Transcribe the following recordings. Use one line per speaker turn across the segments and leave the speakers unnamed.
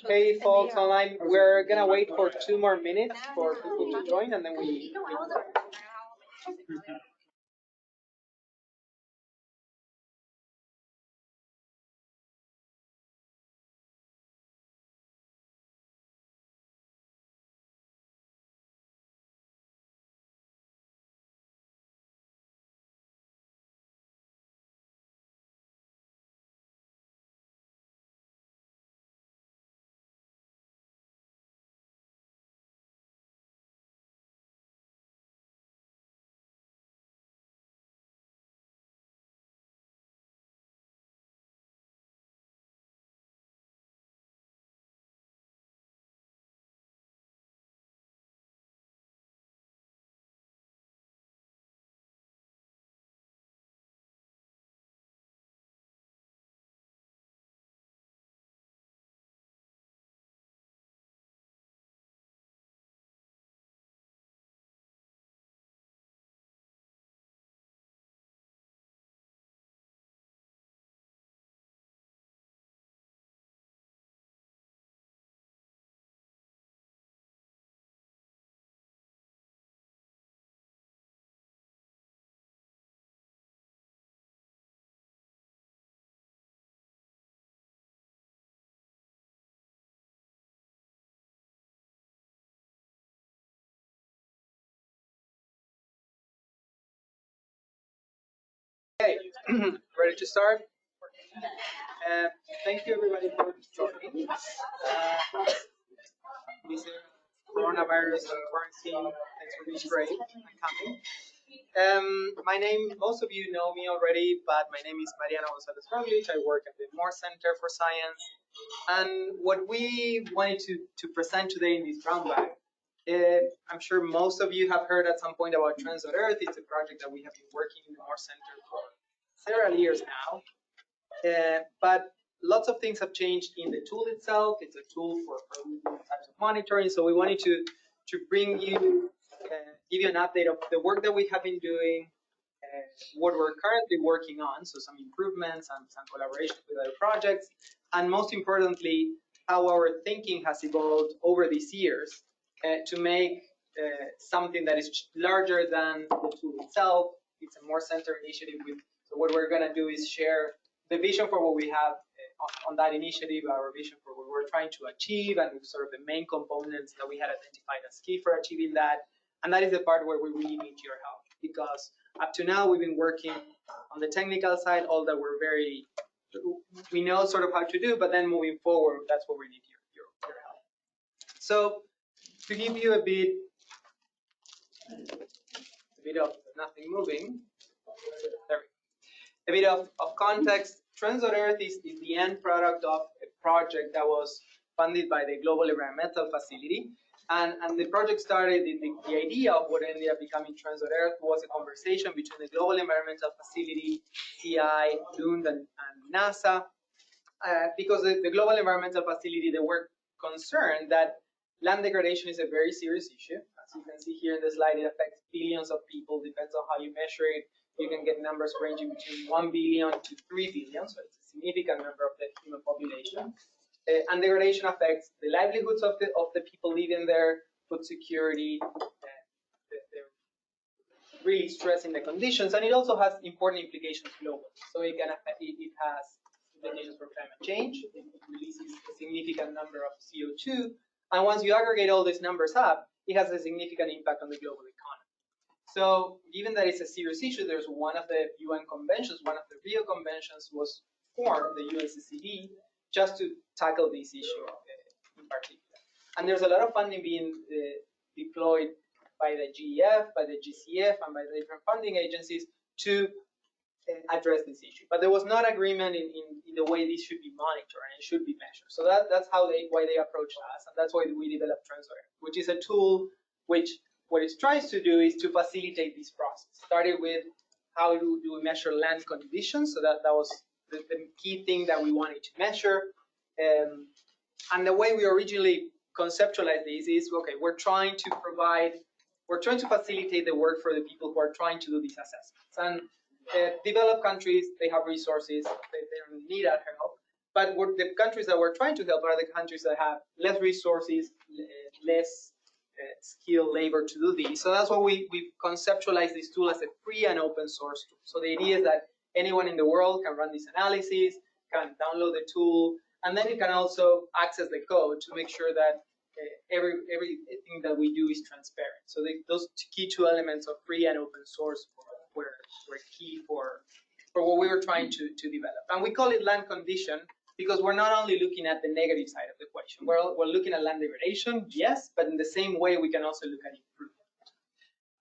Hey folks online, we're gonna wait for 2 more minutes for people to join and then we Okay, ready to start? Thank you everybody for joining. This is coronavirus and quarantine. Thanks for being brave and coming. My name, most of you know me already, but my name is Mariano González-Roglich. I work at the Moore Center for Science. And what we wanted to present today in this brown bag, I'm sure most of you have heard at some point about Trends.Earth. It's a project that we have been working in the Moore Center for several years now. But lots of things have changed in the tool itself. It's a tool for types of monitoring. So we wanted to bring you, give you an update of the work that we have been doing, what we're currently working on, so some improvements and some collaboration with other projects, and most importantly, how our thinking has evolved over these years to make something that is larger than the tool itself. It's a more center initiative. So what we're going to do is share the vision for what we have on that initiative, our vision for what we're trying to achieve, and sort of the main components that we had identified as key for achieving that. And that is the part where we really need your help, because up to now we've been working on the technical side, all that we know sort of how to do, but then moving forward, that's where we need your help. So to give you a bit of nothing moving, there we go. A bit of context. Trends.Earth is the end product of a project that was funded by the Global Environmental Facility. And the project started, the idea of what ended up becoming Trends.Earth was a conversation between the Global Environmental Facility, CI, Lund, and NASA, because the Global Environmental Facility, they were concerned that land degradation is a very serious issue. As you can see here in the slide, it affects billions of people, depends on how you measure it. You can get numbers ranging between 1 billion to 3 billion, so it's a significant number of the human population. And degradation affects the livelihoods of the people living there, food security, they're really stressing the conditions, and it also has important implications globally. So it has implications for climate change. It releases a significant number of CO2, and once you aggregate all these numbers up, it has a significant impact on the global economy. So given that it's a serious issue, there's one of the UN conventions, one of the Rio conventions was formed, the UNCCD, just to tackle this issue in particular. And there's a lot of funding being deployed by the GEF, by the GCF, and by the different funding agencies to address this issue. But there was not agreement in the way this should be monitored and it should be measured. So that's why they approached us, and that's why we developed TrendsEarth, which is a tool which what it tries to do is to facilitate this process. Started with how do we measure land conditions, so that was the key thing that we wanted to measure. And the way we originally conceptualized this is, okay, we're trying to facilitate the work for the people who are trying to do these assessments. And developed countries, they have resources, they don't need our help. But the countries that we're trying to help are the countries that have less resources, less skilled labor to do these. So that's why we've conceptualized this tool as a free and open source tool. So the idea is that anyone in the world can run this analysis, can download the tool, and then you can also access the code to make sure that everything that we do is transparent. So those key two elements of free and open source were key for what we were trying to develop. And we call it land condition because we're not only looking at the negative side of the equation. We're looking at land degradation, yes, but in the same way we can also look at improvement.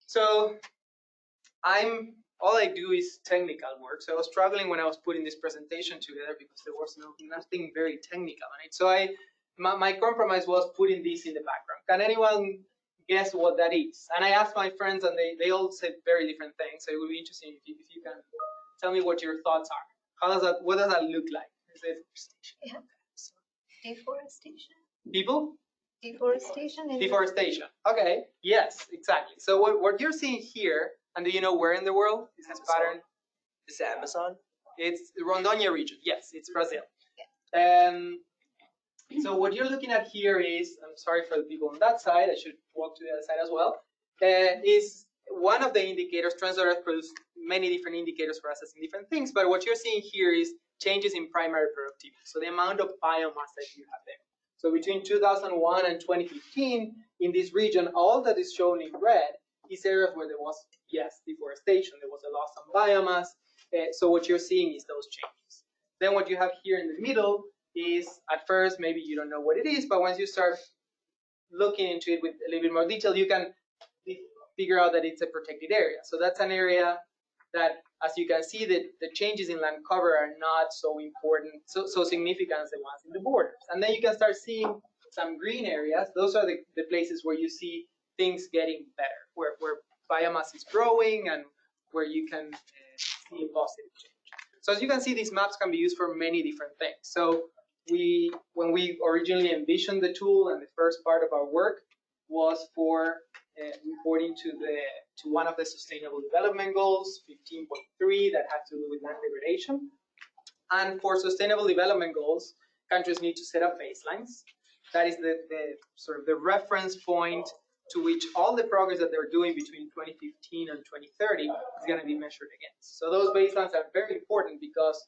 So all I do is technical work. So I was struggling when I was putting this presentation together because there was nothing very technical on it. So my compromise was putting this in the background. Can anyone guess what that is? And I asked my friends, and they all said very different things. So it would be interesting if you can tell me what your thoughts are. What does that look like?
Yeah. Deforestation.
People?
Deforestation.
Deforestation. Okay. Yes, exactly. So what you're seeing here, and do you know where in the world is this pattern?
Is it Amazon?
It's the Rondônia region. Yes, it's Brazil.
Yeah.
So what you're looking at here is, I'm sorry for the people on that side, I should walk to the other side as well, is one of the indicators. Trends.Earth produces many different indicators for assessing different things, but what you're seeing here is changes in primary productivity. So the amount of biomass that you have there. So between 2001 and 2015, in this region, all that is shown in red is areas where there was, yes, deforestation, there was a loss of biomass. So what you're seeing is those changes. Then what you have here in the middle is, at first, maybe you don't know what it is, but once you start looking into it with a little bit more detail, you can figure out that it's a protected area. So that's an area that, as you can see, the changes in land cover are not so important, so significant as the ones in the borders. And then you can start seeing some green areas. Those are the places where you see things getting better, where biomass is growing and where you can see a positive change. So as you can see, these maps can be used for many different things. So when we originally envisioned the tool, and the first part of our work was for reporting to one of the Sustainable Development Goals, 15.3, that had to do with land degradation. And for Sustainable Development Goals, countries need to set up baselines. That is the sort of the reference point to which all the progress that they're doing between 2015 and 2030 is going to be measured against. So those baselines are very important because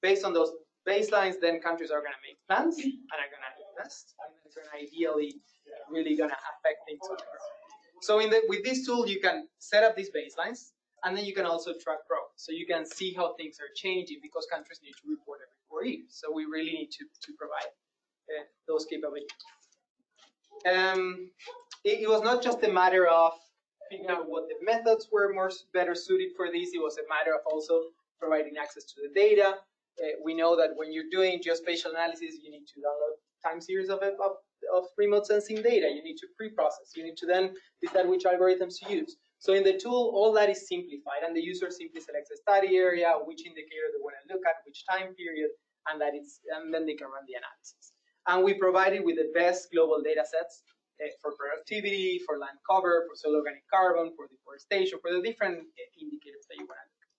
based on those baselines, then countries are going to make plans and are going to invest, and it's going to ideally really going to affect things on the ground. So with this tool, you can set up these baselines, and then you can also track progress. So you can see how things are changing because countries need to report every 4 years. So we really need to provide those capabilities. It was not just a matter of figuring out what the methods were better suited for this. It was a matter of also providing access to the data. We know that when you're doing geospatial analysis, you need to download time series of remote sensing data. You need to pre-process. You need to then decide which algorithms to use. So in the tool, all that is simplified, and the user simply selects a study area, which indicator they want to look at, which time period, and then they can run the analysis. And we provide it with the best global data sets for productivity, for land cover, for soil organic carbon, for deforestation, for the different indicators that you want to look at.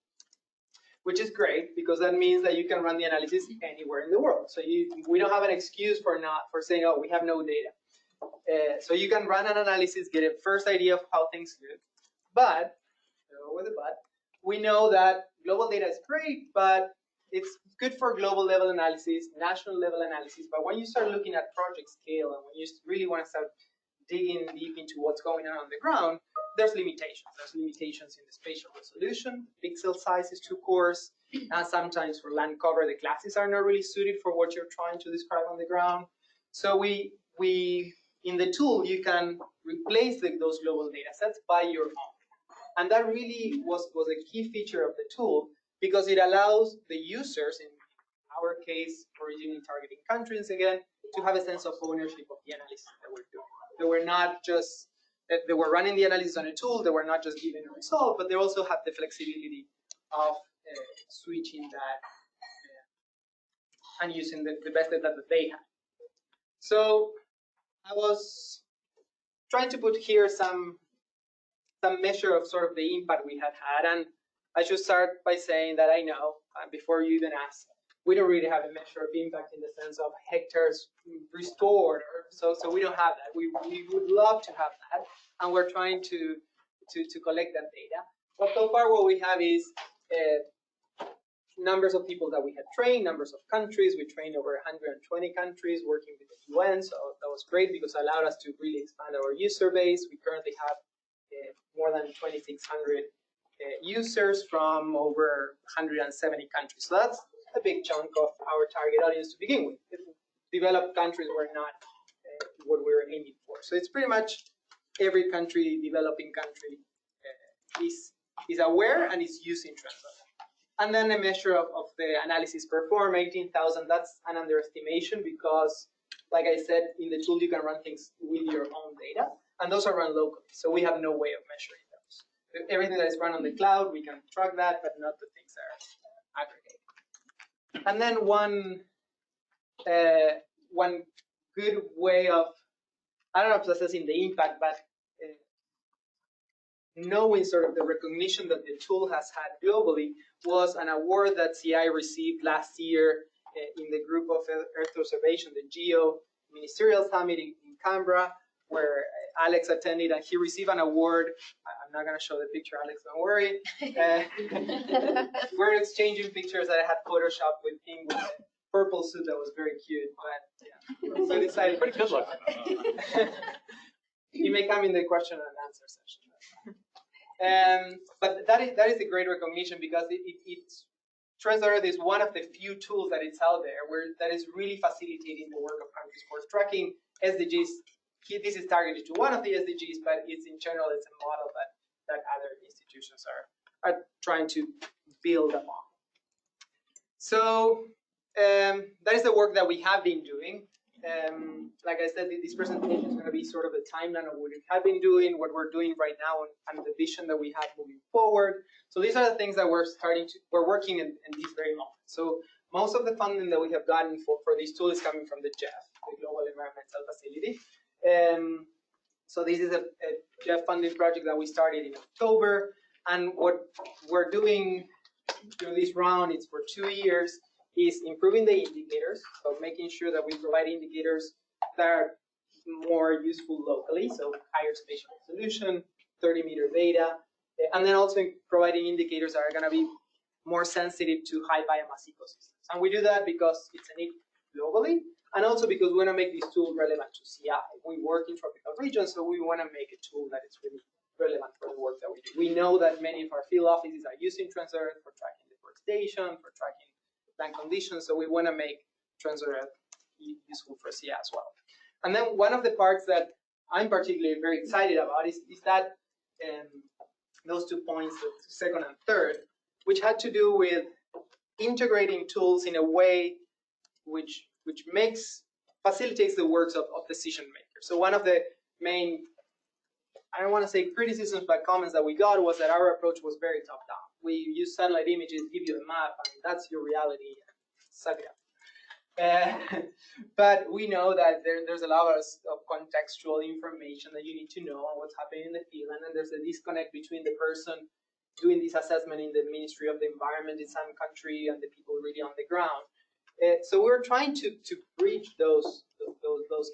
Which is great because that means that you can run the analysis anywhere in the world. So we don't have an excuse for saying, oh, we have no data. So you can run an analysis, get a first idea of how things look. But, with a but, we know that global data is great, but it's good for global level analysis, national level analysis. But when you start looking at project scale and when you really want to start digging deep into what's going on the ground, there's limitations. There's limitations in the spatial resolution, pixel size is too coarse, and sometimes for land cover, the classes are not really suited for what you're trying to describe on the ground. So we in the tool, you can replace those global data sets by your own. And that really was a key feature of the tool because it allows the users, in our case, originally targeting countries again, to have a sense of ownership of the analysis that we're doing. They were running the analysis on a tool, they were not just giving a result, but they also have the flexibility of switching that and using the best data that they had. So I was trying to put here some measure of sort of the impact we had, and I should start by saying that I know, before you even ask, we don't really have a measure of impact in the sense of hectares restored, or so we don't have that. We would love to have that, and we're trying to collect that data. But so far, what we have is numbers of people that we had trained, numbers of countries. We trained over 120 countries working with the UN, so that was great because it allowed us to really expand our user base. We currently have more than 2,600 users from over 170 countries. So that's a big chunk of our target audience to begin with. Developed countries were not what we were aiming for. So it's pretty much every country, developing country, is aware and is using TrendsEarth. And then a measure of the analysis performed, 18,000, that's an underestimation because, like I said, in the tool you can run things with your own data, and those are run locally, so we have no way of measuring those. Everything that is run on the cloud, we can track that, but not the things that are aggregated. And then one good way of, I don't know if assessing the impact, but knowing sort of the recognition that the tool has had globally was an award that CI received last year in the group of Earth observation, the Geo Ministerial Summit in Canberra, where Alex attended, and he received an award. I'm not going to show the picture, Alex, don't worry. We're exchanging pictures that I had photoshopped with him with a purple suit that was very cute, but yeah. So I decided,
pretty good looking.
He may come in the question and answer session. But that is a great recognition because TrendsEarth is one of the few tools that is out there that is really facilitating the work of countries for tracking SDGs. This is targeted to one of the SDGs, but it's in general, it's a model that other institutions are trying to build upon. So that is the work that we have been doing. Like I said, this presentation is going to be sort of a timeline of what we have been doing, what we're doing right now, and the vision that we have moving forward. So these are the things that we're working in this very moment. So most of the funding that we have gotten for this tool is coming from the GEF, the Global Environmental Facility. So this is a GEF funding project that we started in October, and what we're doing through this round, it's for 2 years, is improving the indicators, so making sure that we provide indicators that are more useful locally, so higher spatial resolution, 30-meter data, and then also providing indicators that are going to be more sensitive to high biomass ecosystems. And we do that because it's a need globally, and also because we want to make this tool relevant to CI. We work in tropical regions, so we want to make a tool that is really relevant for the work that we do. We know that many of our field offices are using TrendsEarth for tracking deforestation, for tracking land conditions, so we want to make TrendsEarth useful for CI as well. And then one of the parts that I'm particularly very excited about is that those 2 points, the second and third, which had to do with integrating tools in a way which facilitates the works of decision makers. So one of the main, I don't want to say criticisms, but comments that we got was that our approach was very top-down. We use satellite images, give you a map, and that's your reality. Suck it up. But we know that there's a lot of contextual information that you need to know on what's happening in the field, and then there's a disconnect between the person doing this assessment in the Ministry of the Environment in some country and the people really on the ground. So we're trying to bridge those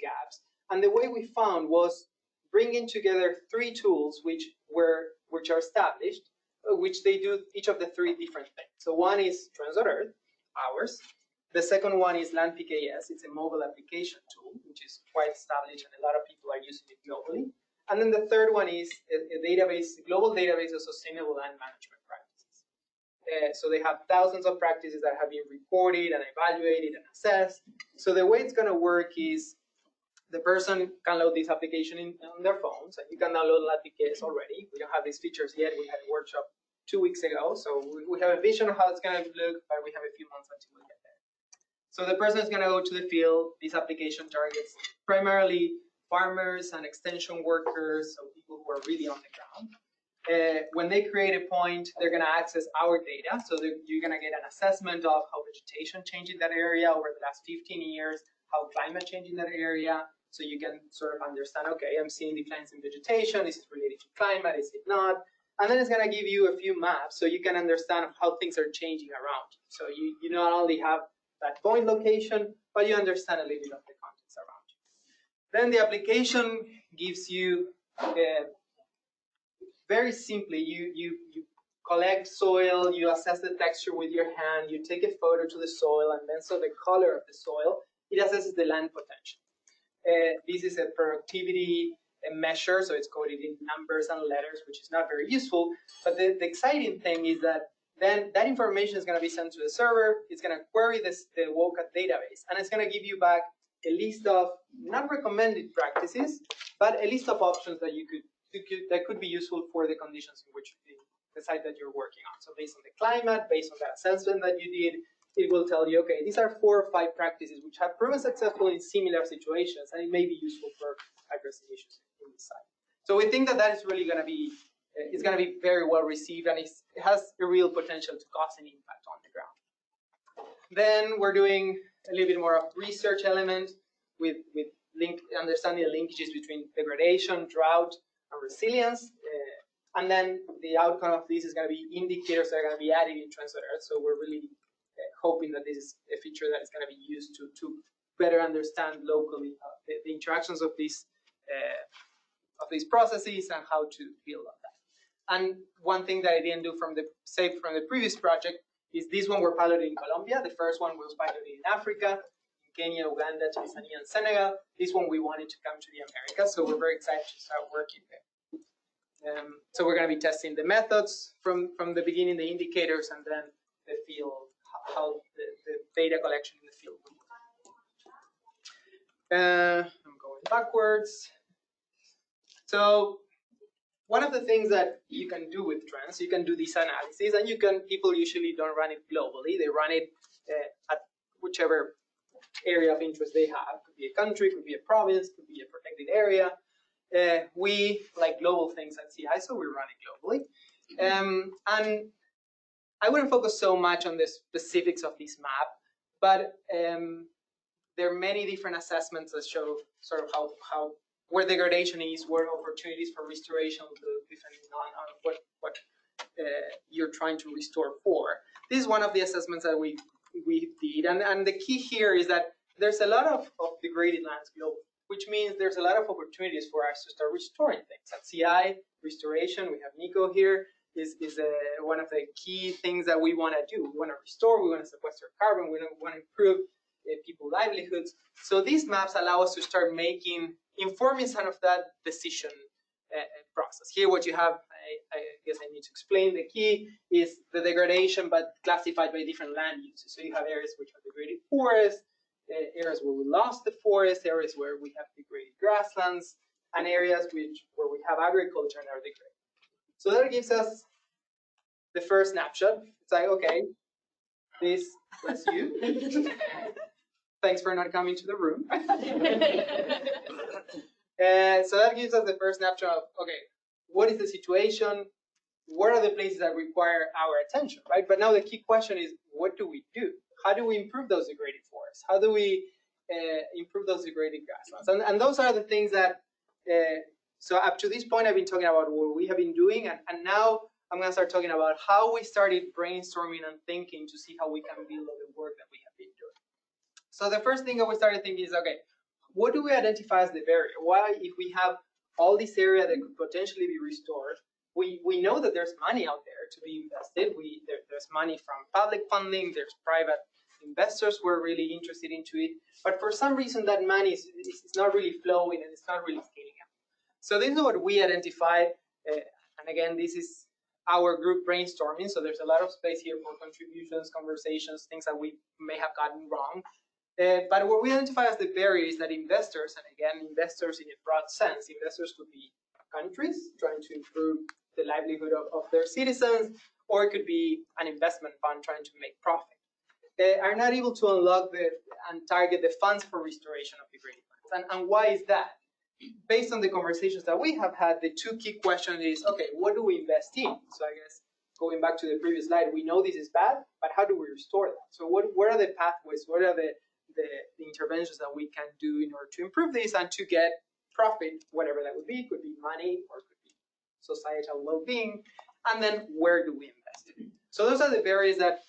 gaps, and the way we found was bringing together 3 tools which are established, which they do each of the 3 different things. So one is TrendsEarth, ours. The second one is LandPKS. It's a mobile application tool, which is quite established, and a lot of people are using it globally. And then the third one is a database, a global database of sustainable land management practices. So they have thousands of practices that have been reported and evaluated and assessed. So the way it's going to work is the person can load this application on their phones, and you can download LandPKS already. We don't have these features yet. We had a workshop 2 weeks ago, so we have a vision of how it's going to look, but we have a few months until we get there. So the person is going to go to the field. This application targets primarily farmers and extension workers, so people who are really on the ground. When they create a point, they're going to access our data. So you're going to get an assessment of how vegetation changed in that area over the last 15 years, how climate changed in that area. So you can sort of understand, okay, I'm seeing declines in vegetation. Is it related to climate? Is it not? And then it's going to give you a few maps so you can understand how things are changing around. So you not only have that point location, but you understand a little bit of the context around you. Then the application gives you, very simply, you collect soil, you assess the texture with your hand, you take a photo to the soil, and then so the color of the soil, it assesses the land potential. This is a productivity measure, so it's coded in numbers and letters, which is not very useful. But the exciting thing is that then that information is going to be sent to the server. It's going to query the WOCAT database, and it's going to give you back a list of not recommended practices, but a list of options that that could be useful for the conditions in which the site that you're working on. So based on the climate, based on the assessment that you did, it will tell you, okay, these are 4 or 5 practices which have proven successful in similar situations, and it may be useful for addressing issues in the site. So we think that that is really going to be, it's going to be very well received, and it has a real potential to cause an impact on the ground. Then we're doing a little bit more of research element with understanding the linkages between degradation, drought, and resilience. And then the outcome of this is going to be indicators that are going to be added in Trends.Earth. So we're really hoping that this is a feature that is going to be used to better understand locally the interactions of these processes and how to build on that. And one thing that I didn't do from the previous project is this one we're piloting in Colombia. The first one was piloted in Africa, in Kenya, Uganda, Tanzania, and Senegal. This one we wanted to come to the Americas, so we're very excited to start working there. So we're going to be testing the methods from the beginning, the indicators, and then the field, how the data collection in the field will work. I'm going backwards. So one of the things that you can do with Trends, you can do this analysis, and people usually don't run it globally. They run it at whichever area of interest they have. Could be a country, could be a province, could be a protected area. We like global things at CI, so we run it globally. And I wouldn't focus so much on the specifics of this map, but there are many different assessments that show sort of how where degradation is, where opportunities for restoration, depending on what you're trying to restore for. This is one of the assessments that we did, and the key here is that there's a lot of degraded lands globally, which means there's a lot of opportunities for us to start restoring things. At CI, restoration, we have Nico here, is one of the key things that we want to do. We want to restore, we want to sequester carbon, we want to improve people's livelihoods. So these maps allow us to start informing some of that decision process. Here what you have, I guess I need to explain, the key is the degradation, but classified by different land uses. So you have areas which are degraded forests, areas where we lost the forest, areas where we have degraded grasslands, and areas where we have agriculture and are degraded. So that gives us the first snapshot. It's like, okay, that's you. Thanks for not coming to the room. So that gives us the first snapshot of, okay, what is the situation? What are the places that require our attention, right? But now the key question is, what do we do? How do we improve those degraded forests? How do we improve those degraded grasslands? And those are the things that, so up to this point, I've been talking about what we have been doing, and now I'm going to start talking about how we started brainstorming and thinking to see how we can build on the work that we have been doing. So the first thing that we started thinking is, okay, what do we identify as the barrier? Why, if we have all this area that could potentially be restored, we know that there's money out there to be invested. There's money from public funding, there's private investors who are really interested into it, but for some reason that money is not really flowing and it's not really scaling up. So this is what we identified, and again, this is our group brainstorming, so there's a lot of space here for contributions, conversations, things that we may have gotten wrong. But what we identify as the barrier is that investors, and again, investors in a broad sense, investors could be countries trying to improve the livelihood of their citizens, or it could be an investment fund trying to make profit. They are not able to unlock and target the funds for restoration of degraded lands. And why is that? Based on the conversations that we have had, the two key questions is, okay, what do we invest in? So I guess going back to the previous slide, we know this is bad, but how do we restore that? So what are the pathways? What are the interventions that we can do in order to improve this and to get profit, whatever that would be? It could be money or it could be societal well-being. And then where do we invest in? So those are the barriers that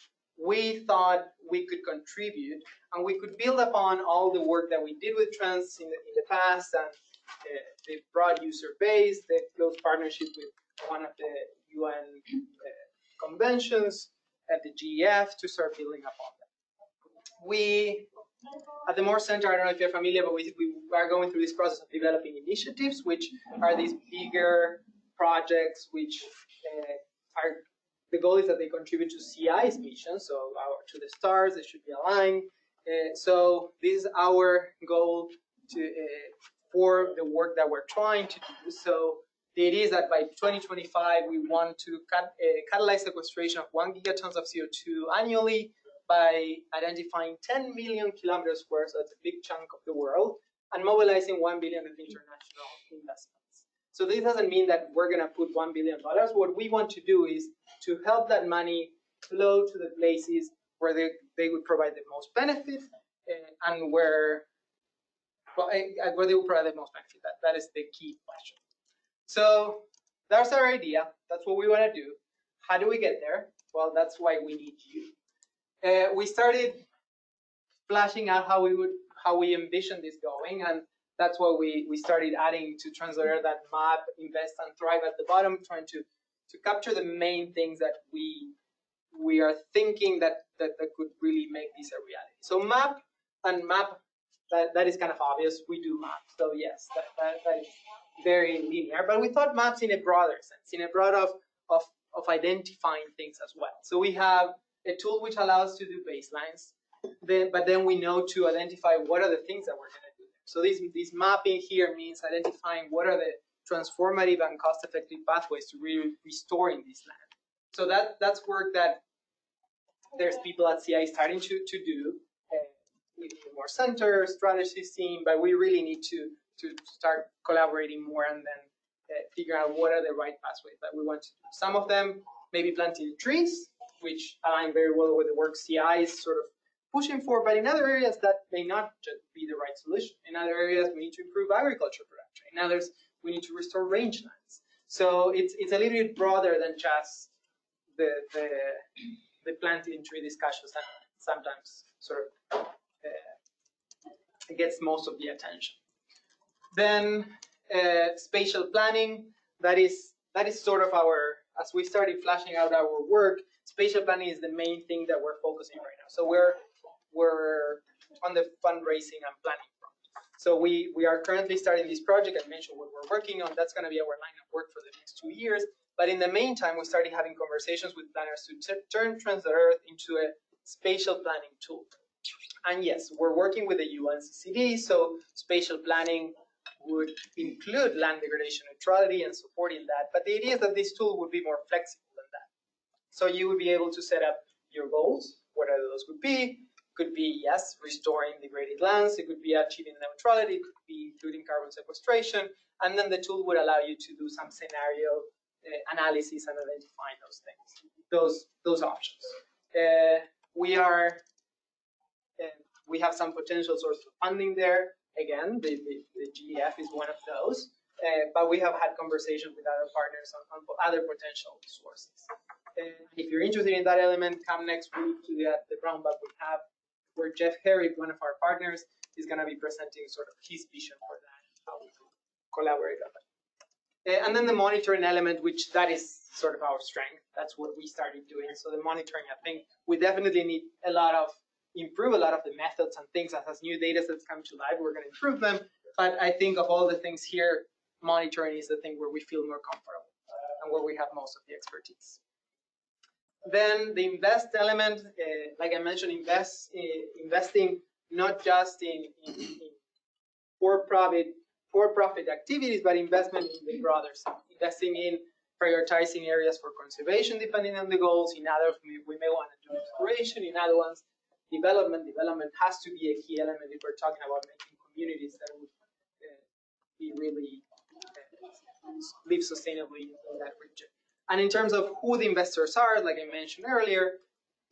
we thought we could contribute, and we could build upon all the work that we did with Trends in the past, and the broad user base, the close partnership with one of the UN conventions at the GEF to start building upon that. We, at the More Center, I don't know if you're familiar, but we are going through this process of developing initiatives, which are these bigger projects, which are, the goal is that they contribute to CI's mission, so to the stars, they should be aligned. So this is our goal to for the work that we're trying to do. So the idea is that by 2025, we want to catalyze sequestration of 1 gigatons of CO2 annually by identifying 10 million kilometers square, so that's a big chunk of the world, and mobilizing 1 billion of international investments. So this doesn't mean that we're going to put $1 billion. What we want to do is to help that money flow to the places where they would provide the most benefit, and where they will provide the most benefit. That is the key question. So that's our idea. That's what we want to do. How do we get there? Well, that's why we need you. We started flashing out how we envision this going, and that's why we started adding to Trends.Earth that map, invest, and thrive at the bottom, trying to capture the main things that we are thinking that could really make this a reality. So map, that is kind of obvious. We do map. So yes, that is very linear. But we thought maps in a broader sense, in a broad of identifying things as well. So we have a tool which allows us to do baselines, but then we know to identify what are the things that we're going to do there. So this mapping here means identifying what are the transformative and cost-effective pathways to really restoring this land. So that's work that there's people at CI starting to do. We need more centers, strategies team, but we really need to start collaborating more and then figure out what are the right pathways that we want to do. Some of them maybe planting trees, which align very well with the work CI is sort of pushing for, but in other areas that may not just be the right solution. In other areas, we need to improve agriculture production. In others, we need to restore rangelands. So it's a little bit broader than just the planting tree discussions that sometimes sort of gets most of the attention. Then spatial planning, that is sort of our, as we started flashing out our work, spatial planning is the main thing that we're focusing right now. So we're on the fundraising and planning front. So we are currently starting this project. I mentioned what we're working on. That's going to be our line of work for the next 2 years. But in the meantime, we started having conversations with planners to turn Trends.Earth into a spatial planning tool. And yes, we're working with the UNCCD, so spatial planning would include land degradation neutrality and supporting that. But the idea is that this tool would be more flexible than that. So you would be able to set up your goals, whatever those would be. Could be, yes, restoring degraded lands. It could be achieving neutrality. It could be including carbon sequestration. And then the tool would allow you to do some scenario analysis and identifying those things, those options. We have some potential sources of funding there. Again, the GEF is one of those. But we have had conversations with other partners on other potential sources. If you're interested in that element, come next week to the brownbag we have, where Jeff Herrick, one of our partners, is going to be presenting sort of his vision for that, how we can collaborate on that. And then the monitoring element, which that is sort of our strength. That's what we started doing. So the monitoring, I think we definitely need improve a lot of the methods and things. As new data sets come to life, we're going to improve them. But I think of all the things here, monitoring is the thing where we feel more comfortable and where we have most of the expertise. Then the invest element, like I mentioned, investing not just in for-profit activities, but investment in the broader sense. Investing in prioritizing areas for conservation depending on the goals. In others, we may want to do exploration. In other ones, development has to be a key element if we're talking about making communities that would be really live sustainably in that region. And in terms of who the investors are, like I mentioned earlier,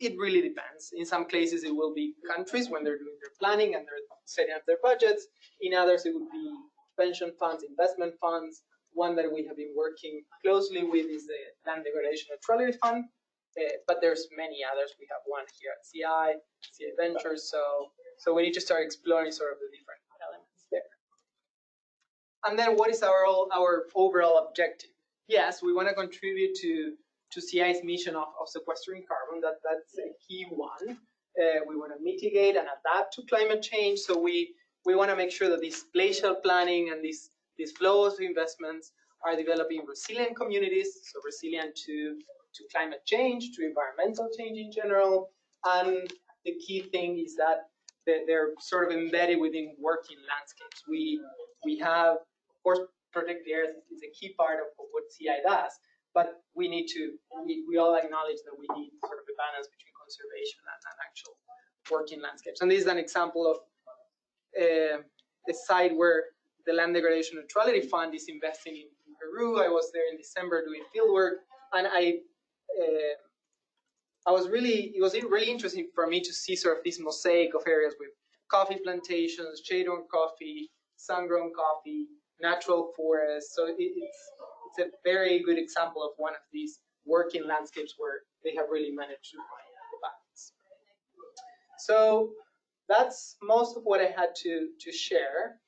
it really depends. In some cases, it will be countries when they're doing their planning and they're setting up their budgets. In others, it would be pension funds, investment funds. One that we have been working closely with is the Land Degradation Neutrality Fund. but there's many others. We have one here at CI Ventures, so we need to start exploring sort of the different elements there. And then what is our overall objective? Yes, we want to contribute to CI's mission of sequestering carbon. That's a key one. We want to mitigate and adapt to climate change. So we want to make sure that this spatial planning and these flows of investments are developing resilient communities, so resilient to climate change, to environmental change in general. And the key thing is that they're sort of embedded within working landscapes. We have, of course, protect the earth is a key part of what CI does, but we need to, we all acknowledge that we need sort of a balance between conservation and actual working landscapes. And this is an example of a site where the Land Degradation Neutrality Fund is investing in Peru. I was there in December doing field work, and it was really interesting for me to see sort of this mosaic of areas with coffee plantations, shade-grown coffee, sun-grown coffee, natural forests. So it's a very good example of one of these working landscapes where they have really managed to find the balance. So that's most of what I had to share.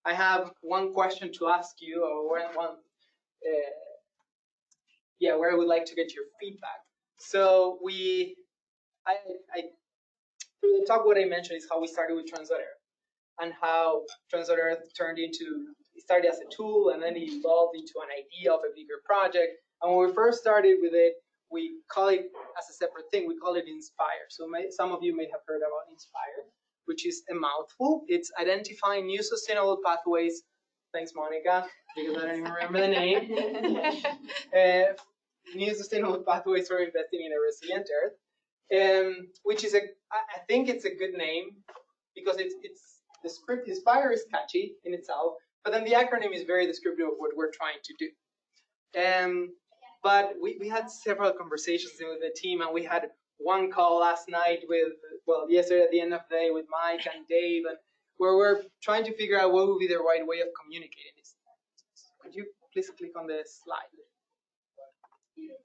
I have one question to ask you, or where I would like to get your feedback. So through the talk, what I mentioned is how we started with Trends.Earth and how Trends.Earth started as a tool and then it evolved into an idea of a bigger project. And when we first started with it, we call it as a separate thing. We call it Inspire. So some of you may have heard about Inspire, which is a mouthful. It's identifying new sustainable pathways. Thanks, Monica, because I don't even remember the name. New sustainable pathways for investing in a resilient earth, which is I think it's a good name because it's the script. Inspire is catchy in itself, but then the acronym is very descriptive of what we're trying to do. But we had several conversations with the team, and we had one call last night yesterday at the end of the day with Mike and Dave, and where we're trying to figure out what would be the right way of communicating this. Could you please click on the slide?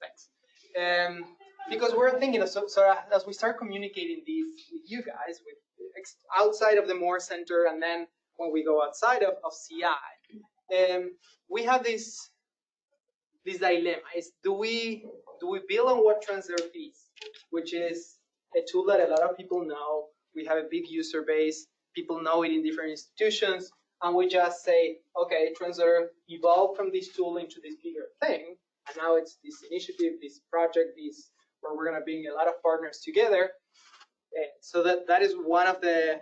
Thanks. Because we're thinking, so as we start communicating these with you guys, with outside of the Moore Center, and then when we go outside of CI, we have this dilemma: is do we build on what TrendsEarth is, which is a tool that a lot of people know. We have a big user base. People know it in different institutions, and we just say, okay, TrendsEarth evolved from this tool into this bigger thing, and now it's this initiative, this project, where we're going to bring a lot of partners together. So that is one of the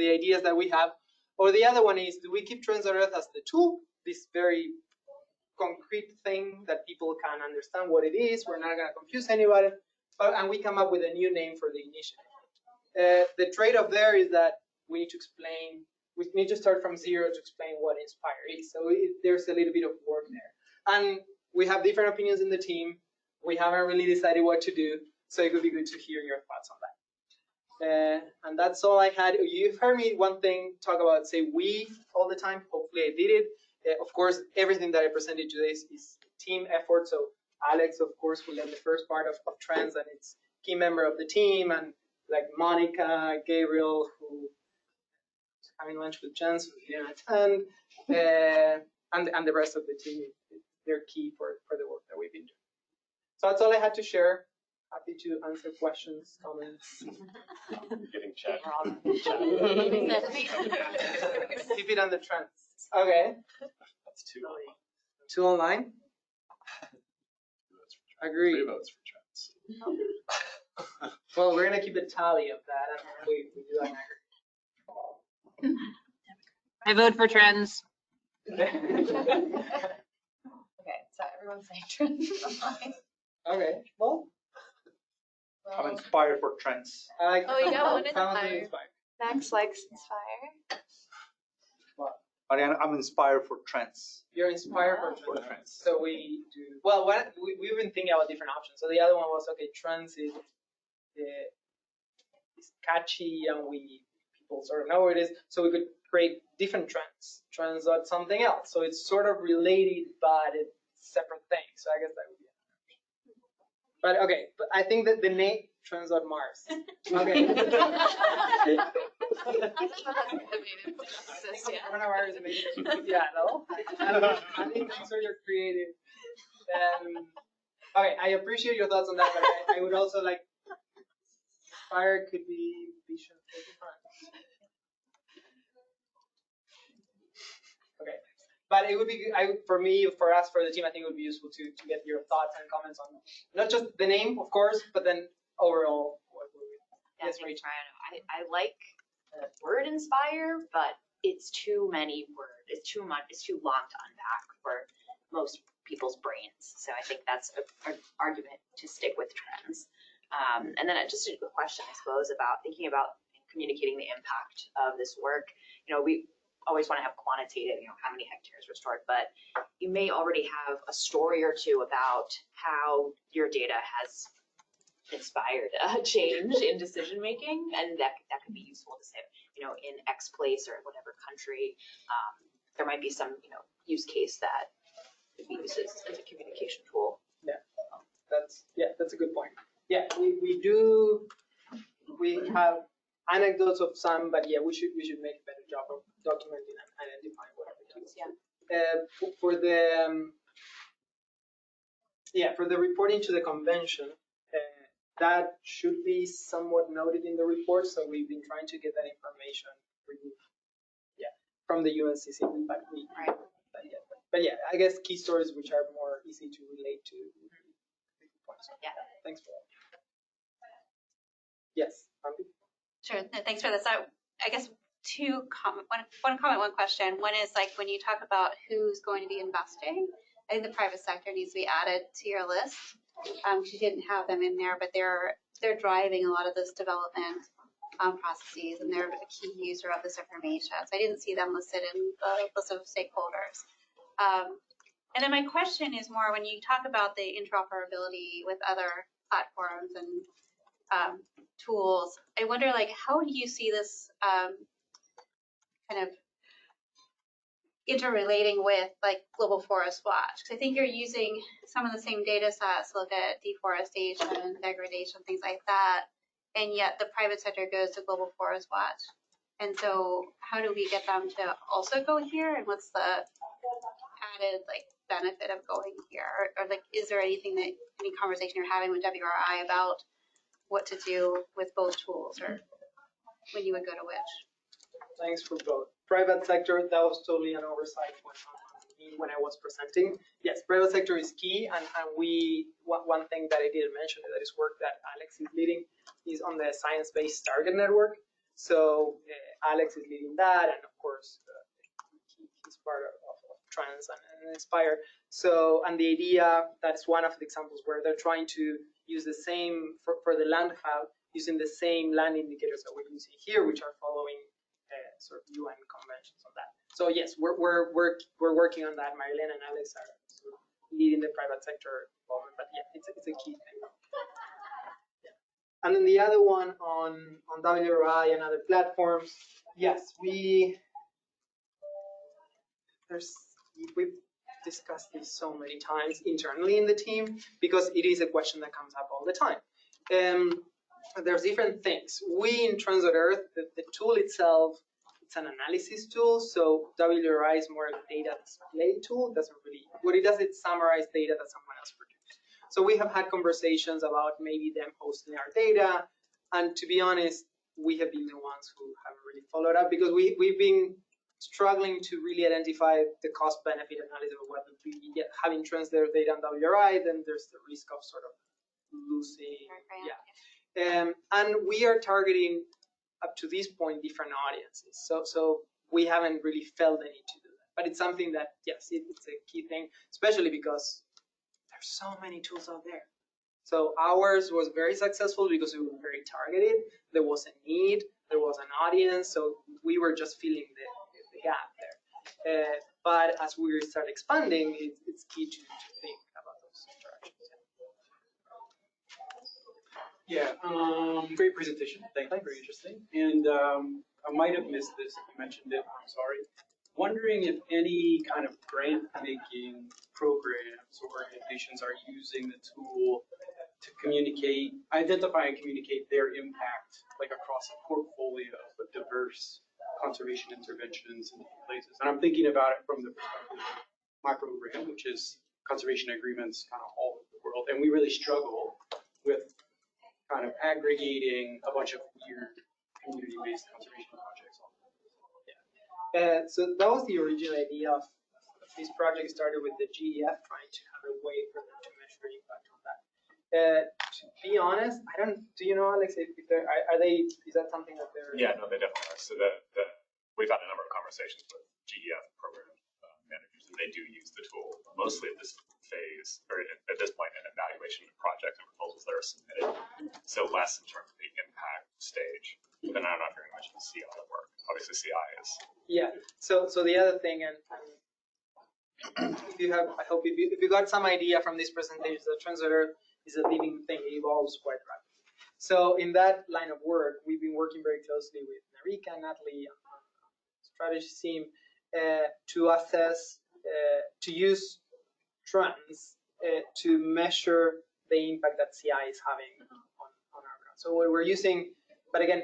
ideas that we have. Or the other one is, do we keep TrendsEarth as the tool, this very concrete thing that people can understand what it is? We're not going to confuse anybody, and we come up with a new name for the initiative. The trade-off there is that we need to start from zero to explain what Inspire is. So there's a little bit of work there. And we have different opinions in the team. We haven't really decided what to do, so it would be good to hear your thoughts on that. And that's all I had. You've heard me talk about, say, we all the time. Hopefully I did it. Of course, everything that I presented today is team effort. So Alex, of course, will led the first part of Trends, and it's key member of the team, and like Monica, Gabriel, who is having lunch with Jens, who didn't attend, and the rest of the team. They're key for the work that we've been doing. So that's all I had to share. Happy to answer questions, comments.
Getting chat.
Keep it on the trends. Okay.
That's two.
Two online. Agree.
3 votes for Trends.
Well, we're gonna keep a tally of that, and we do that.
I vote for Trends.
Okay, so everyone's saying Trends online.
Okay. Well,
I'm inspired for Trends.
I like.
Oh, you got one
Inspired.
Max likes Inspire.
Mariano, I'm inspired for Trends.
You're inspired
For
for Trends.
Trends.
So we do. Well, we've been thinking about different options. So the other one was, okay, Trends is catchy, and people sort of know what it is. So we could create different trends. Trends on something else. So it's sort of related, but it's separate things. So I guess that would be an option. But okay, but I think that the name Trends on Mars. Okay. Coronavirus made it. Yeah, no. I think that's where you're creative. Okay, I appreciate your thoughts on that, but I would also like Inspire could be vision for the front. Okay, but it would be for me, for us, for the team. I think it would be useful to get your thoughts and comments on not just the name, of course, but then overall.
Yeah, thanks, Mariano. I like the word inspire, but it's too many words. It's too much. It's too long to unpack for most people's brains. So I think that's an argument to stick with trends. And then just a question, I suppose, about thinking about communicating the impact of this work. You know, we always want to have quantitative, you know, how many hectares restored, but you may already have a story or two about how your data has inspired a change in decision making, and that could be useful to say, you know, in X place or whatever country, there might be some, you know, use case that could be used as a communication tool.
Yeah, that's a good point. Yeah, we have anecdotes of some, but yeah, we should make a better job of documenting and identifying whatever it is.
Yeah.
For the reporting to the convention, that should be somewhat noted in the report. So we've been trying to get that information from the UNCC.
Right.
But yeah, I guess key stories which are more easy to relate to. Points.
Yeah.
Thanks for that. Yes.
Sure. No, thanks for this. I guess one comment, one question. One is like when you talk about who's going to be investing, I think the private sector needs to be added to your list. You didn't have them in there, but they're driving a lot of this development processes, and they're a key user of this information. So I didn't see them listed in the list of stakeholders. And then my question is more when you talk about the interoperability with other platforms and tools, I wonder, like, how do you see this kind of interrelating with like Global Forest Watch? Because I think you're using some of the same data sets to look at deforestation, degradation, things like that, and yet the private sector goes to Global Forest Watch. And so how do we get them to also go here, and what's the added like benefit of going here? Or like, is there any conversation you're having with WRI about what to do with both tools, or when you would go to which?
Thanks for both. Private sector, that was totally an oversight when I was presenting. Yes, private sector is key, and one thing that I didn't mention that is work that Alex is leading is on the science-based target network. So Alex is leading that, and of course he's part of Trends and Inspire. So, and the idea, that's one of the examples where they're trying to use the same for the land hub, using the same land indicators that we're using here, which are following sort of UN conventions on that. So yes, we're working on that. Marilyn and Alex are sort of leading the private sector involvement, but yeah, it's a key thing. Yeah. And then the other one on WRI and other platforms, yes, we've discussed this so many times internally in the team because it is a question that comes up all the time. There's different things. We in Trends.Earth, the tool itself, it's an analysis tool. So WRI is more of a data display tool. What it does, it summarizes data that someone else produced. So we have had conversations about maybe them hosting our data. And to be honest, we have been the ones who haven't really followed up because we've been struggling to really identify the cost-benefit analysis of what would be having Trends.Earth data on WRI. Then there's the risk of sort of losing. Yeah. And we are targeting up to this point different audiences. So we haven't really felt the need to do that. But it's something that, yes, it's a key thing, especially because there's so many tools out there. So ours was very successful because it was very targeted. There was a need, there was an audience, so we were just filling the gap there. But as we start expanding, it's key to think about those interactions.
Yeah, great presentation. Thank you, very interesting. And I might have missed this if you mentioned it, I'm sorry. Wondering if any kind of grant making programs or organizations are using the tool to identify and communicate their impact, like across a portfolio of diverse conservation interventions in different places. And I'm thinking about it from the perspective of my program, which is conservation agreements kind of all over the world. And we really struggle with kind of aggregating a bunch of weird community-based conservation projects.
So that was the original idea of this project. Started with the GEF trying to have a way for them to measure impact on that. To be honest, I don't. Do you know, Alex? If are they? Is that something that they're?
Yeah, no, they definitely are. So we've had a number of conversations with GEF program managers, and they do use the tool mostly at this phase, or at this point in evaluation of projects and proposals that are submitted. So less in terms of the impact stage. But then I'm not very much in CI work. Obviously, CI is.
Yeah. So the other thing, and if you have, I hope if you got some idea from this presentation, the TrendsEarth is a living thing. It evolves quite rapidly. So in that line of work, we've been working very closely with Narika and Natalie on the strategy team to assess, to use trends to measure the impact that CI is having on our ground. So what we're using, but again,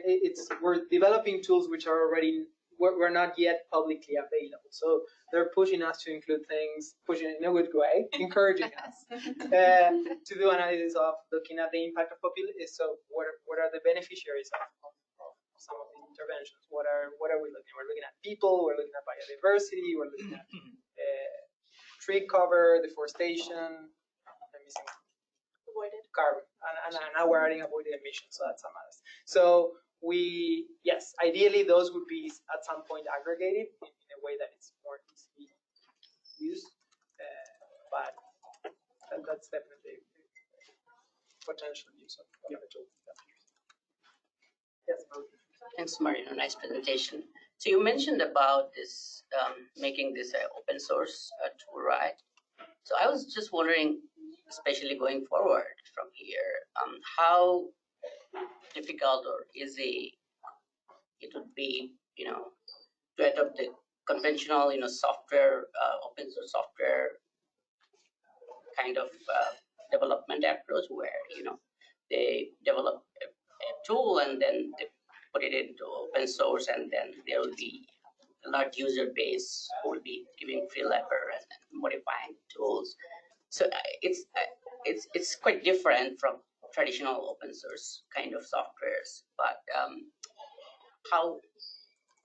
we're developing tools which are already, we're not yet publicly available. So they're pushing us to include things, pushing in a good way, encouraging us to do analysis of looking at the impact of population. So what are the beneficiaries of some of the interventions? What are we looking at? We're looking at people, we're looking at biodiversity, we're looking at tree cover, deforestation, I'm missing
Avoided.
carbon, and now we're adding avoided emissions, so that's some others. So yes, ideally those would be at some point aggregated in a way that it's more easily used, but that's definitely potential use of the tool. Yes.
Thanks, Mariano. Nice presentation. So you mentioned about this, making this an open source tool, right? So I was just wondering, especially going forward from here, how difficult or easy it would be, to adopt the conventional, software, open source software kind of development approach where, they develop a tool and then they put it into open source, and then there will be a large user base who will be giving free labor and modifying tools. So it's quite different from traditional open source kind of softwares. But how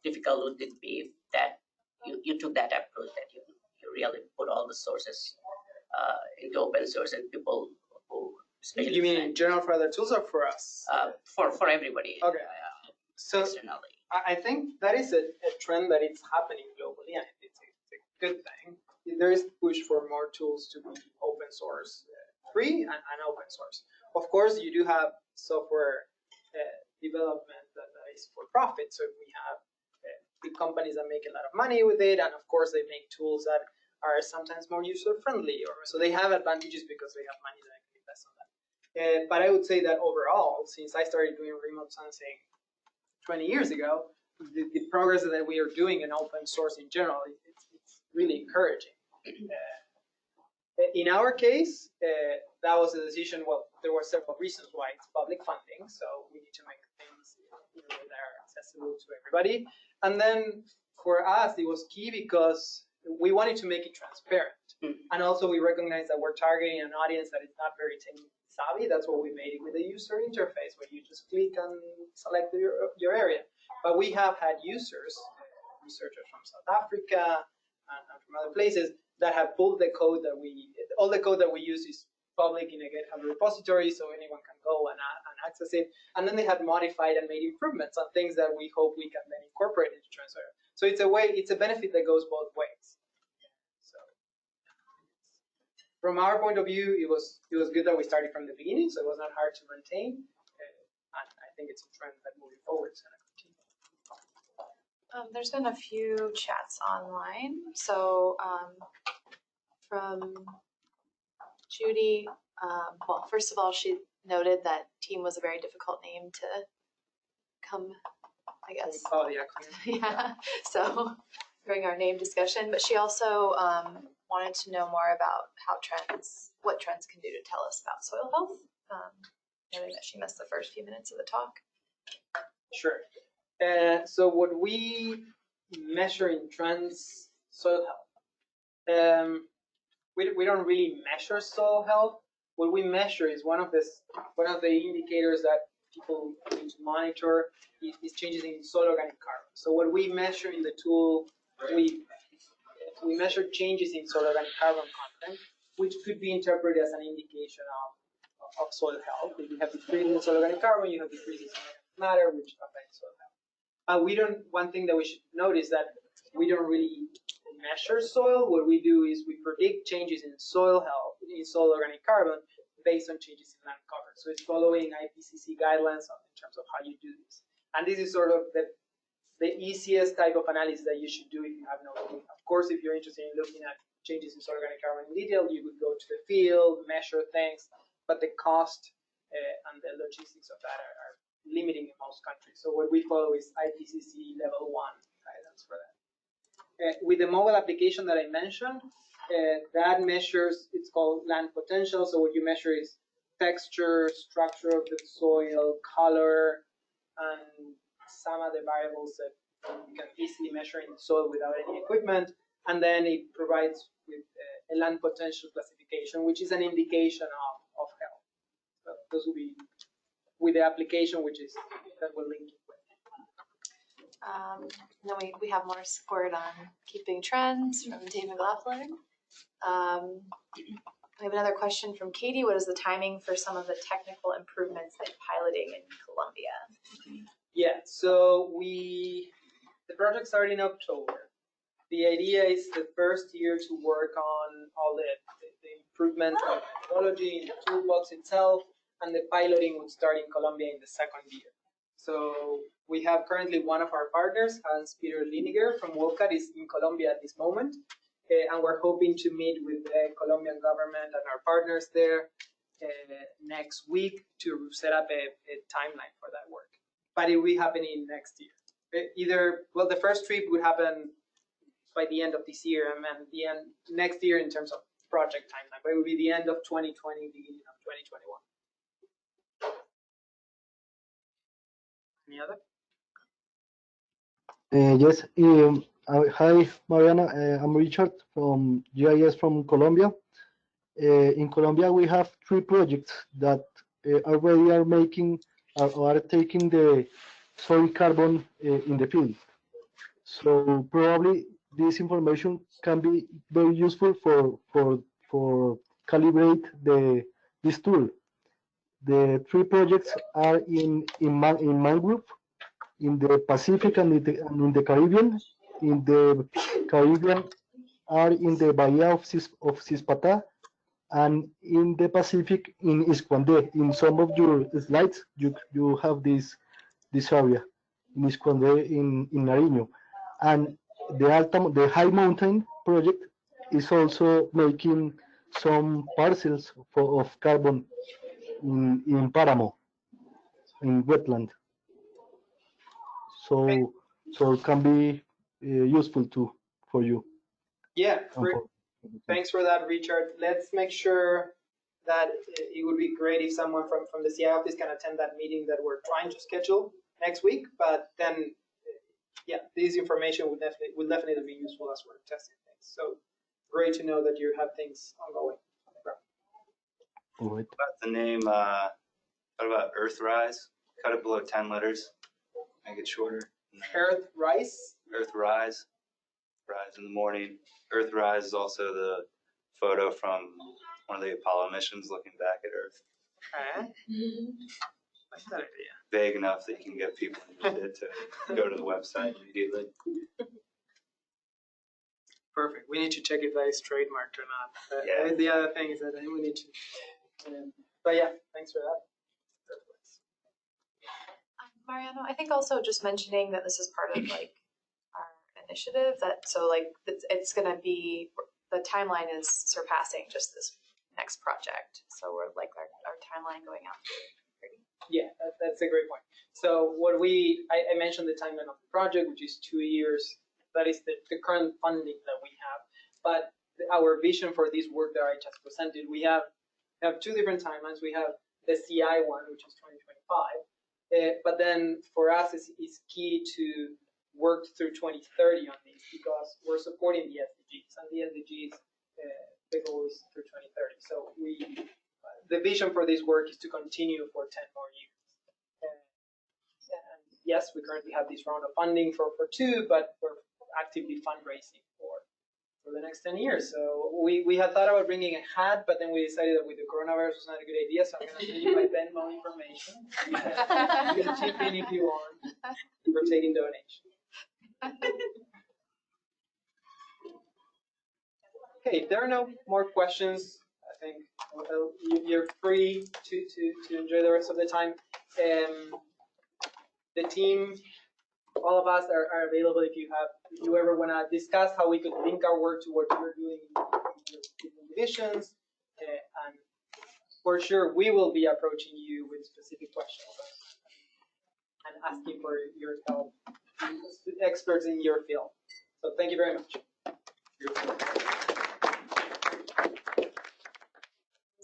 difficult would it be that you took that approach, that you really put all the sources into open source, and people who especially
You mean in general for other tools or for us?
For everybody.
Okay. So
externally.
I think that is a trend that it's happening globally, and it's a good thing. There is push for more tools to be open source, free and open source. Of course, you do have software development that is for profit. So we have big companies that make a lot of money with it, and of course they make tools that are sometimes more user friendly, or so they have advantages because they have money that I can invest on that. But I would say that overall, since I started doing remote sensing 20 years ago, the progress that we are doing in open source in general, it's really encouraging. In our case, that was a decision. Well, there were several reasons why. It's public funding, so we need to make things that are accessible to everybody. And then for us, it was key because we wanted to make it transparent. And also we recognize that we're targeting an audience that is not very technically savvy. That's what we made it with a user interface where you just click and select your area. But we have had users, researchers from South Africa and from other places, that have pulled the code that all the code that we use is public in a GitHub repository, so anyone can go and access it. And then they have modified and made improvements on things that we hope we can then incorporate into TrendsEarth. So it's a benefit that goes both ways. So from our point of view, it was good that we started from the beginning, so it was not hard to maintain. And I think it's a trend that moving forward is going to continue.
There's been a few chats online. So from Judy, well, first of all, she noted that team was a very difficult name to come, I guess.
Oh, yeah.
Yeah, so during our name discussion, but she also wanted to know more about what trends can do to tell us about soil health. noting that she missed the first few minutes of the talk.
Sure. So what we measure in Trends soil health, we don't really measure soil health. What we measure is one of the indicators that people need to monitor is changes in soil organic carbon. So what we measure in the tool, we measure changes in soil organic carbon content, which could be interpreted as an indication of soil health. If you have decrease in soil organic carbon, you have decreases in organic matter, which affects soil health. One thing that we should note is that we don't really measure soil. What we do is we predict changes in soil health, in soil organic carbon, based on changes in land cover. So it's following IPCC guidelines in terms of how you do this. And this is sort of the easiest type of analysis that you should do if you have no clue. Of course, if you're interested in looking at changes in soil organic carbon in detail, you would go to the field, measure things, but the cost and the logistics of that are limiting in most countries. So what we follow is IPCC level 1 guidance for that. With the mobile application that I mentioned, that measures, it's called land potential. So what you measure is texture, structure of the soil, color, and some of the variables that you can easily measure in the soil without any equipment. And then it provides with a land potential classification, which is an indication of health. So those will be with the application, which is that we're linking with.
Then we have more support on keeping trends from Dave McLaughlin. We have another question from Katie. What is the timing for some of the technical improvements that you're piloting in Colombia?
Yeah, so the project started in October. The idea is the first year to work on all the improvements of methodology in the toolbox itself, and the piloting would start in Colombia in the second year. So we have currently one of our partners, Hans-Peter Liniger from WOCAT, is in Colombia at this moment. And we're hoping to meet with the Colombian government and our partners there next week to set up a timeline for that work. But it will be happening next year. The first trip would happen by the end of this year, and then the end next year in terms of project timeline. But it will be the end of 2020, beginning of 2021. Any other?
Yes. Hi, Mariana. I'm Richard from GIS from Colombia. In Colombia, we have 3 projects that already are taking the soil carbon in the field. So probably this information can be very useful for calibrate this tool. The 3 projects are in mangrove, in the Pacific and in the Caribbean. In the Caribbean are in the Bahia of Cispatá, and in the Pacific in Iscuandé. In some of your slides, you have this area in Iscuandé in Nariño, and the High Mountain project is also making some parcels of carbon in Páramo, in wetland. So it can be useful too for you.
Yeah, thanks for that, Richard. Let's make sure that it would be great if someone from the CI office can attend that meeting that we're trying to schedule next week. But then, yeah, this information will definitely be useful as we're testing things. So great to know that you have things ongoing on the ground.
All right.
What about the name? What about Earthrise? Cut it below 10 letters. Make it shorter.
Earthrise?
Earthrise. Rise in the morning. Earthrise is also the photo from one of the Apollo missions looking back at Earth.
Okay. Like that idea.
Vague enough that you can get people interested to go to the website immediately.
Perfect. We need to check if that is trademarked or not.
Yeah.
The other thing is that I think we need to. But yeah, thanks for that.
Mariano, I think also just mentioning that this is part of like our initiative, that so like it's going to be, the timeline is surpassing just this next project. So we're like our timeline going out.
Yeah, that's a great point. So what I mentioned the timeline of the project, which is 2 years. That is the current funding that we have. But our vision for this work that I just presented, we have 2 different timelines. We have the CI one, which is 2025. But then for us, it's key to work through 2030 on these because we're supporting the SDGs, and the SDGs, the goal is through 2030. So the vision for this work is to continue for 10 more years. And yes, we currently have this round of funding for 2, but we're actively fundraising for the next 10 years. So we had thought about bringing a hat, but then we decided that with the coronavirus was not a good idea. So I'm going to send you my Venmo information. You can chip in if you want. We're taking donations. Okay, if there are no more questions, I think you're free to enjoy the rest of the time. The team, all of us are available if you ever want to discuss how we could link our work to what you're doing in different divisions. And for sure, we will be approaching you with specific questions and asking for your help, experts in your field. So thank you very much.
There's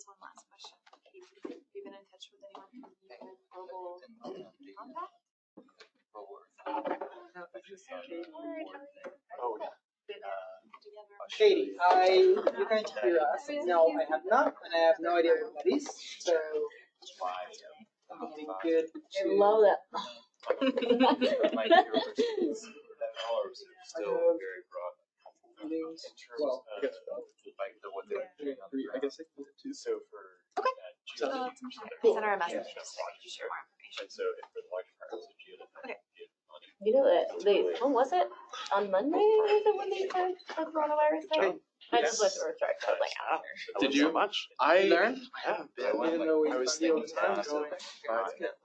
one last question. Have you been in touch with anyone from Global Compact?
Katie, you can hear us. No, I have not, and I have no idea what that is. So it would be good to.
I love that.
Well,
I guess I can do it too. So for
Send her a message just so I can share more information.
and so if for the large parts of geotech,
You know that when was it? On Monday was it when they said the coronavirus thing? I just went through a track. I was like, ah.
Did you? I
learn?
have been.
Even though we
I was
study all
thinking
the time,
about
going.
it.